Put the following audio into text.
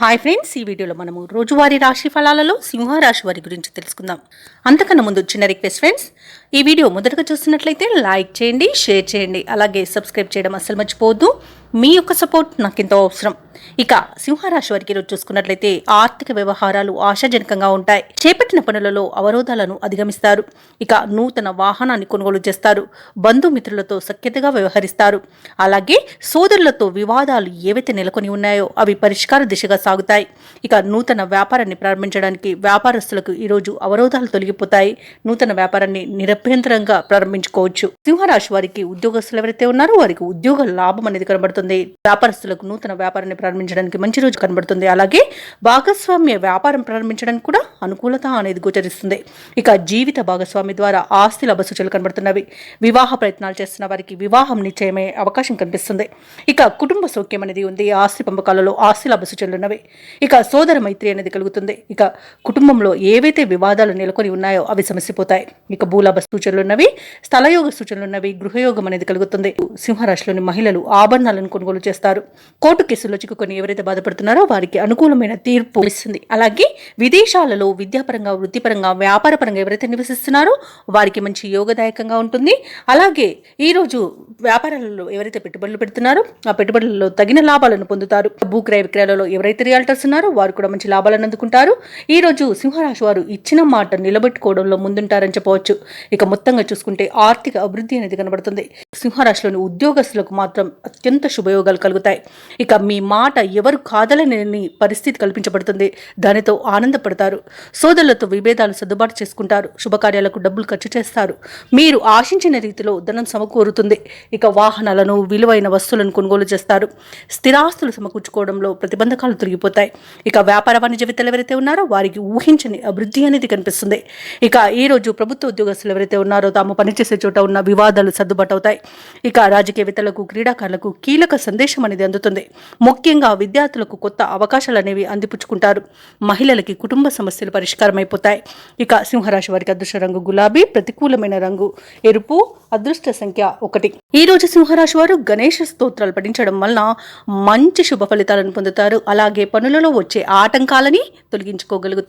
Hi friends, ఈ వీడియోలో మనము రోజువారీ రాశి ఫలాలలో సింహరాశి వారి గురించి తెలుసుకుందాం. అంతకన్నా ముందు చిన్న రిక్వెస్ట్ ఫ్రెండ్స్, ఈ వీడియో మొదటగా చూస్తున్నట్లయితే లైక్ చేయండి, షేర్ చేయండి, అలాగే సబ్స్క్రైబ్ చేయడం అస్సలు మర్చిపోవద్దు. మీ యొక్క సపోర్ట్ నాకు ఎంతో అవసరం. ఇక సింహరాశి వారికి ఈరోజు చూసుకున్నట్లయితే ఆర్థిక వ్యవహారాలు ఆశాజనకంగా ఉంటాయి. చేపట్టిన పనులలో అవరోధాలను అధిగమిస్తారు. ఇక నూతన వాహనాన్ని కొనుగోలు చేస్తారు. బంధుమిత్రులతో సఖ్యతగా వ్యవహరిస్తారు. అలాగే సోదరులతో వివాదాలు ఏవైతే నెలకొని ఉన్నాయో అవి పరిష్కార దిశగా సాగుతాయి. ఇక నూతన వ్యాపారాన్ని ప్రారంభించడానికి వ్యాపారస్తులకు ఈరోజు అవరోధాలు తొలగిపోతాయి. నూతన వ్యాపారాన్ని నిరభ్యంతరంగా ప్రారంభించుకోవచ్చు. సింహరాశి వారికి ఉద్యోగస్తులు ఎవరైతే ఉన్నారో వారికి ఉద్యోగ లాభం అనేది కనబడుతుంది. వ్యాపారస్తులకు నూతన వ్యాపారాన్ని ప్రారంభించడానికి మంచి రోజు కనబడుతుంది. అలాగే భాగస్వామ్య వ్యాపారం ప్రారంభించడానికి కూడా అనుకూలత అనేది గోచరిస్తుంది. ఇక జీవిత భాగస్వామి ద్వారా ఆస్తి లాభ సూచనలు కనబడుతున్నవి. వివాహ ప్రయత్నాలు చేస్తున్న వారికి వివాహం నిశ్చయమయ్యే అవకాశం కనిపిస్తుంది. ఇక కుటుంబ సౌఖ్యం అనేది ఉంది. ఆస్తి పంపకాలలో ఆస్తి లాభ సూచనలు ఉన్నవి. ఇక సోదర మైత్రి అనేది కలుగుతుంది. ఇక కుటుంబంలో ఏవైతే వివాదాలు నెలకొని ఉన్నాయో అవి సమసిపోతాయి. ఇక భూలాభ సూచనలు ఉన్నవి. స్థలయోగ సూచనలు ఉన్నవి. గృహయోగం అనేది కలుగుతుంది. సింహరాశిలోని మహిళలు ఆభరణాలను కొనుగోలు చేస్తారు. కోర్టు కేసుల్లో చిక్కుకొని ఎవరైతే బాధపడుతున్నారో వారికి అనుకూలమైన తీర్పు ఇస్తుంది. అలాగే విదేశాలలో విద్యాపరంగా, వృత్తిపరంగా, వ్యాపారపరంగా ఎవరైతే నివసిస్తున్నారో వారికి మంచి యోగదాయకంగా ఉంటుంది. అలాగే ఈ రోజు వ్యాపారాలలో ఎవరైతే పెట్టుబడులు పెడుతున్నారో ఆ పెట్టుబడులలో తగిన లాభాలను పొందుతారు. భూక్రయ విక్రయాలలో ఎవరైతే రియాల్టర్స్ ఉన్నారో వారు కూడా మంచి లాభాలను అందుకుంటారు. ఈ రోజు సింహరాశి వారు ఇచ్చిన మాట నిలబెట్టుకోవడంలో ముందుంటారని చెప్పవచ్చు. ఇక మొత్తంగా చూసుకుంటే ఆర్థిక అభివృద్ధి అనేది కనబడుతుంది. సింహరాశిలోని ఉద్యోగస్తులకు మాత్రం అత్యంత శుభయోగాలు కలుగుతాయి. ఇక మీ మాట ఎవరు కాదలని పరిస్థితి కల్పించబడుతుంది. దానితో ఆనందపడతారు. సోదరులతో విభేదాలు సర్దుబాటు చేసుకుంటారు. శుభకార్యాలకు డబ్బులు ఖర్చు చేస్తారు. మీరు ఆశించిన రీతిలో ధనం సమకూరుతుంది. ఇక వాహనాలను, విలువైన వస్తువులను కొనుగోలు చేస్తారు. స్థిరాస్తులు సమకూర్చుకోవడంలో ప్రతిబంధకాలు తొలగిపోతాయి. ఇక వ్యాపార వాణిజ్య వేత్తలు ఎవరైతే ఉన్నారో వారికి ఊహించని అభివృద్ధి అనేది కనిపిస్తుంది. ఇక ఈ రోజు ప్రభుత్వ ఉద్యోగస్తులు ఎవరైతే ఉన్నారో తాము పనిచేసే చోట ఉన్న వివాదాలు సర్దుబాటు అవుతాయి. ఇక రాజకీయవేత్తలకు, క్రీడాకారులకు కీలక సందేశం అనేది అందుతుంది. ముఖ్యంగా విద్యార్థులకు కొత్త అవకాశాలు అనేవి అందిపుచ్చుకుంటారు. మహిళలకి కుటుంబ సమస్యలు పరిష్కారం అయిపోతాయి. ఇక సింహరాశి వారికి అదృష్ట రంగు గులాబీ, ప్రతికూలమైన రంగు ఎరుపు, అదృష్ట సంఖ్య 1. ఈ రోజు సింహరాశి వారు గణేష స్తోత్రాలు పఠించడం వలన మంచి శుభ ఫలితాలను పొందుతారు. అలాగే పనులలో వచ్చే ఆటంకాలని తొలగించుకోగలుగుతారు.